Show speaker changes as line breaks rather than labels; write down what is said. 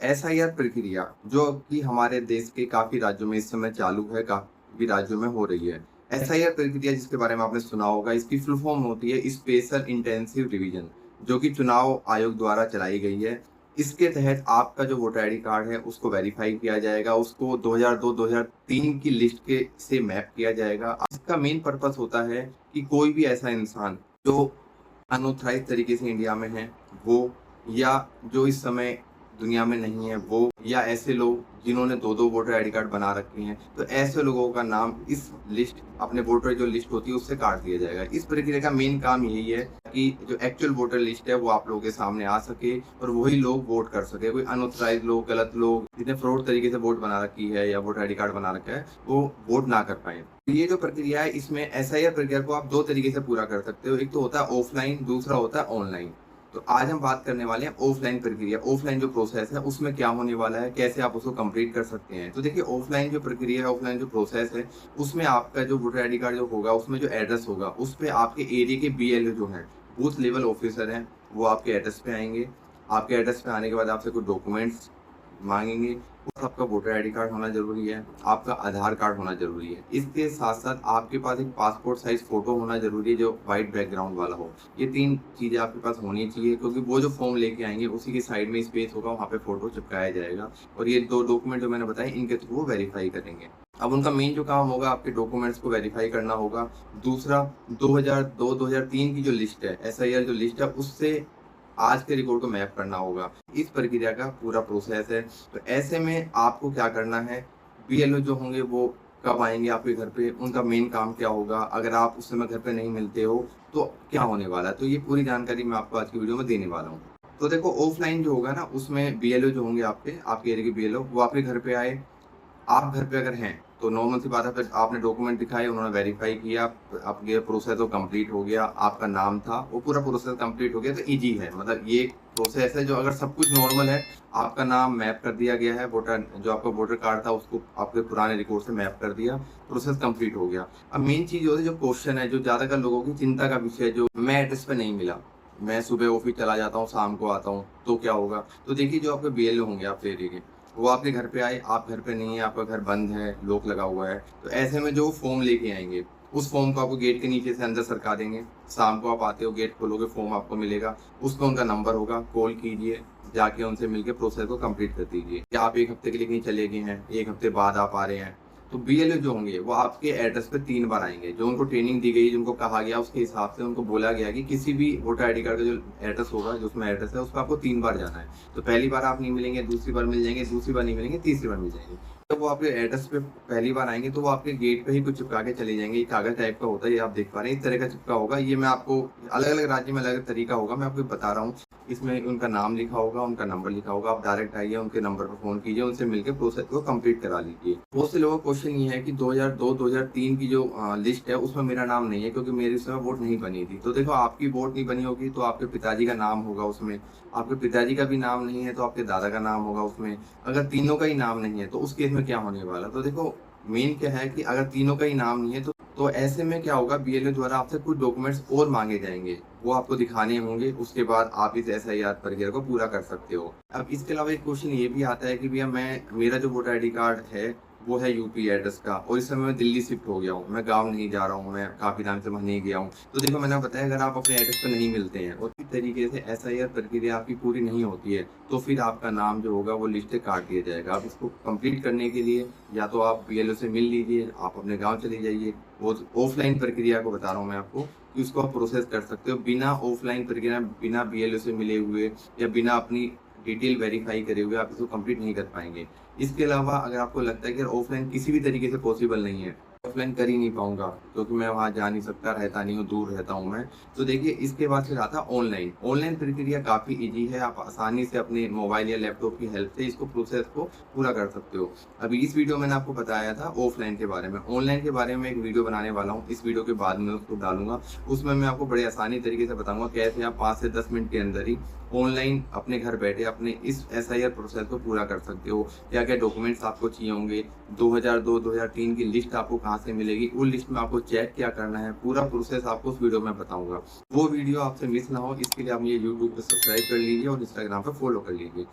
SIR प्रक्रिया जो कि हमारे देश के काफ़ी राज्यों में इस समय चालू है, काफ़ी राज्यों में हो रही है। एसआईआर प्रक्रिया जिसके बारे में आपने सुना होगा, इसकी फुल फॉर्म होती है स्पेशल इंटेंसिव रिवीजन, जो कि चुनाव आयोग द्वारा चलाई गई है। इसके तहत आपका जो वोटर आईडी कार्ड है, उसको वेरीफाई किया जाएगा, उसको 2002-2003 की लिस्ट के से मैप किया जाएगा। इसका मेन पर्पस होता है कि कोई भी ऐसा इंसान जो अनऑथराइज़ तरीके से इंडिया में हैं, वो या जो इस समय दुनिया में नहीं है वो, या ऐसे लोग जिन्होंने 2-2 वोटर आईडी कार्ड बना रखे हैं, तो ऐसे लोगों का नाम इस लिस्ट अपने वोटर जो लिस्ट होती है उससे काट दिया जाएगा। इस प्रक्रिया का मेन काम यही है कि जो एक्चुअल वोटर लिस्ट है वो आप लोगों के सामने आ सके और वही लोग वोट कर सके। कोई अनऑथराइज़ लोग, गलत लोग जिन्हें फ्रॉड तरीके से वोट बना रखी है या वोटर आईडी कार्ड बना रखा है, वो वोट ना कर पाएँ। ये जो प्रक्रिया है, इसमें एसआईआर प्रक्रिया को आप 2 तरीके से पूरा कर सकते हो। एक तो होता है ऑफलाइन, दूसरा होता है ऑनलाइन। तो आज हम बात करने वाले हैं ऑफलाइन प्रक्रिया। ऑफलाइन जो प्रोसेस है उसमें क्या होने वाला है, कैसे आप उसको कंप्लीट कर सकते हैं। तो देखिए, ऑफलाइन जो प्रक्रिया है, ऑफलाइन जो प्रोसेस है, उसमें आपका जो वोटर आईडी कार्ड जो होगा, उसमें जो एड्रेस होगा, उस पे आपके एरिया के बीएलओ जो हैं, बूथ लेवल ऑफिसर हैं, वो आपके एड्रेस पे आएंगे। आपके एड्रेस पे आने के बाद आपसे कुछ डॉक्यूमेंट्स मांगेंगे। आपका वोटर आईडी कार्ड होना ज़रूरी है, आपका आधार कार्ड होना ज़रूरी है। इसके साथ-साथ आपके पास एक पासपोर्ट साइज़ फ़ोटो होना ज़रूरी है जो व्हाइट बैकग्राउंड वाला हो। ये 3 चीज़ें आपके पास होनी चाहिए, क्योंकि वो जो फॉर्म लेके आएँगे उसी की साइड में स्पेस होगा, वहाँ पे फ़ोटो चिपकाया जाएगा और ये 2 डॉक्यूमेंट जो मैंने बताए, इनके थ्रू वो वेरीफ़ाई करेंगे। अब उनका मेन जो काम होगा, आपके डॉक्यूमेंट्स को वेरीफ़ाई करना होगा। दूसरा, 2002-2003 की जो लिस्ट है, एसआईआर जो लिस्ट है, उससे आज के रिकॉर्ड को मैप करना होगा। इस प्रक्रिया का पूरा प्रोसेस है। तो ऐसे में आपको क्या करना है, बीएलओ जो होंगे वो कब आएँगे आपके घर पे, उनका मेन काम क्या होगा, अगर आप उस समय घर पे नहीं मिलते हो तो क्या होने वाला है। तो ये पूरी जानकारी मैं आपको आज की वीडियो में देने वाला हूँ। तो देखो, ऑफलाइन जो होगा ना, उसमें बीएलओ जो होंगे आपके एरिया के बीएलओ, वो आपके घर पे आए। आप घर पे अगर हैं, तो नॉर्मल सी बात है, फिर आपने डॉक्यूमेंट दिखाए, उन्होंने वेरीफाई किया, आपके प्रोसेस तो कंप्लीट हो गया, आपका नाम था, वो पूरा प्रोसेस कंप्लीट हो गया, तो ईज़ी है। मतलब ये प्रोसेस है जो अगर सब कुछ नॉर्मल है, आपका नाम मैप कर दिया गया है, वोटर जो आपका वोटर कार्ड था उसको आपके पुराने रिकॉर्ड से मैप कर दिया, प्रोसेस कंप्लीट हो गया। अब मेन चीज़ होती है, जो क्वेश्चन है, जो ज़्यादातर लोगों की चिंता का विषय है, जो मैं एड्रेस पे नहीं मिला, मैं सुबह ऑफिस चला जाता हूँ, शाम को आता हूँ, तो क्या होगा? तो देखिए, जो आपके बीएलओ होंगे आपके एरिया के, वो आपके घर पे आए, आप घर पे नहीं हैं, आपका घर बंद है, लॉक लगा हुआ है, तो ऐसे में जो फॉर्म लेके आएँगे, उस फॉर्म को आपको गेट के नीचे से अंदर सरका देंगे। शाम को आप आते हो, गेट खोलोगे, फॉर्म आपको मिलेगा, उसमें उनका नंबर होगा, कॉल कीजिए, जाके उनसे मिलके प्रोसेस को कंप्लीट कर दीजिए। या आप 1 हफ्ते के लिए कहीं चले गए हैं, 1 हफ्ते बाद आप आ रहे हैं, तो बीएलओ जो होंगे वो आपके एड्रेस पे 3 बार आएँगे। जो उनको ट्रेनिंग दी गई, जिनको कहा गया, उसके हिसाब से उनको बोला गया कि किसी भी वोटर आईडी कार्ड का जो एड्रेस होगा, जो उसमें एड्रेस है, उस पे आपको 3 बार जाना है। तो पहली बार आप नहीं मिलेंगे, दूसरी बार मिल जाएँगे, दूसरी बार नहीं मिलेंगे, तीसरी बार मिल जाएँगे। जब वो आपके एड्रेस पे पहली बार आएँगे, तो वो आपके गेट पे ही कुछ चिपका के चले जाएँगे। ये कागज़ टाइप का होता है, ये आप देख पा रहे हैं, इस तरह का चिपका होगा। ये मैं आपको अलग-अलग राज्य में अलग-अलग तरीका होगा, मैं आपको बता रहा हूँ। इसमें उनका नाम लिखा होगा, उनका नंबर लिखा होगा, आप डायरेक्ट आइए, उनके नंबर पर फ़ोन कीजिए, उनसे मिलके प्रोसेस को कंप्लीट करा लीजिए। बहुत से लोगों का क्वेश्चन ये है कि 2002-2003 की जो लिस्ट है, उसमें मेरा नाम नहीं है, क्योंकि मेरी उस समय वोट नहीं बनी थी। तो देखो, आपकी वोट नहीं बनी होगी तो आपके पिताजी का नाम होगा उसमें, आपके पिताजी का भी नाम नहीं है तो आपके दादा का नाम होगा उसमें। अगर तीनों का ही नाम नहीं है, तो उस केस में क्या होने वाला है? तो देखो, मेन क्या है कि अगर तीनों का ही नाम नहीं है, तो ऐसे में क्या होगा, बीएलओ द्वारा आपसे कुछ डॉक्यूमेंट्स और मांगे जाएँगे, वो आपको दिखाने होंगे। उसके बाद आप इस एसआईआर प्रक्रिया को पूरा कर सकते हो। अब इसके अलावा एक क्वेश्चन ये भी आता है कि भैया, मेरा जो वोटर आईडी कार्ड है वो है यूपी एड्रेस का, और इस समय मैं दिल्ली शिफ्ट हो गया हूँ, मैं गाँव नहीं जा रहा हूँ, मैं काफ़ी टाइम से वहाँ नहीं गया हूँ। तो देखो, मैंने बताया, अगर आप अपने एड्रेस पे नहीं मिलते हैं और इस तरीके से एसआईआर प्रक्रिया आपकी पूरी नहीं होती है, तो फिर आपका नाम जो होगा वो लिस्ट से काट दिया जाएगा। आप इसको कंप्लीट करने के लिए या तो आप बीएलओ से मिल लीजिए, आप अपने गाँव चले जाइए। वो ऑफलाइन प्रक्रिया को बता रहा हूँ मैं आपको, कि उसको आप प्रोसेस कर सकते हो बिना ऑफलाइन प्रक्रिया, बिना बीएलओ से मिले हुए या बिना अपनी डिटेल वेरीफाई करे हुए आप इसको कंप्लीट नहीं कर पाएँगे। इसके अलावा अगर आपको लगता है कि ऑफलाइन किसी भी तरीके से पॉसिबल नहीं है, ऑफलाइन कर ही नहीं पाऊँगा क्योंकि मैं वहाँ जा नहीं सकता, रहता नहीं हूँ, दूर रहता हूँ मैं। तो देखिए, इसके बाद फिर आता है ऑनलाइन। ऑनलाइन प्रक्रिया काफ़ी ईज़ी है, आप आसानी से अपने मोबाइल या लैपटॉप की हेल्प से इसको प्रोसेस को पूरा कर सकते हो। अभी इस वीडियो में मैंने आपको बताया था ऑफलाइन के बारे में। ऑनलाइन के बारे में एक वीडियो बनाने वाला हूँ, इस वीडियो के बाद में उसको डालूँगा। उसमें मैं आपको बड़े आसानी तरीके से बताऊँगा कैसे आप 5 से 10 मिनट के अंदर ही ऑनलाइन अपने घर बैठे अपने इस एसआईआर प्रोसेस को पूरा कर सकते हो। क्या-क्या डॉक्यूमेंट्स आपको चाहिए होंगे, 2002-2003 की लिस्ट आपको कहाँ से मिलेगी, उन लिस्ट में आपको चेक क्या करना है, पूरा प्रोसेस आपको उस वीडियो में बताऊँगा। वो वीडियो आपसे मिस ना हो, इसके लिए आप ये यूट्यूब पे सब्सक्राइब कर लीजिए और इंस्टाग्राम पे फॉलो कर लीजिए।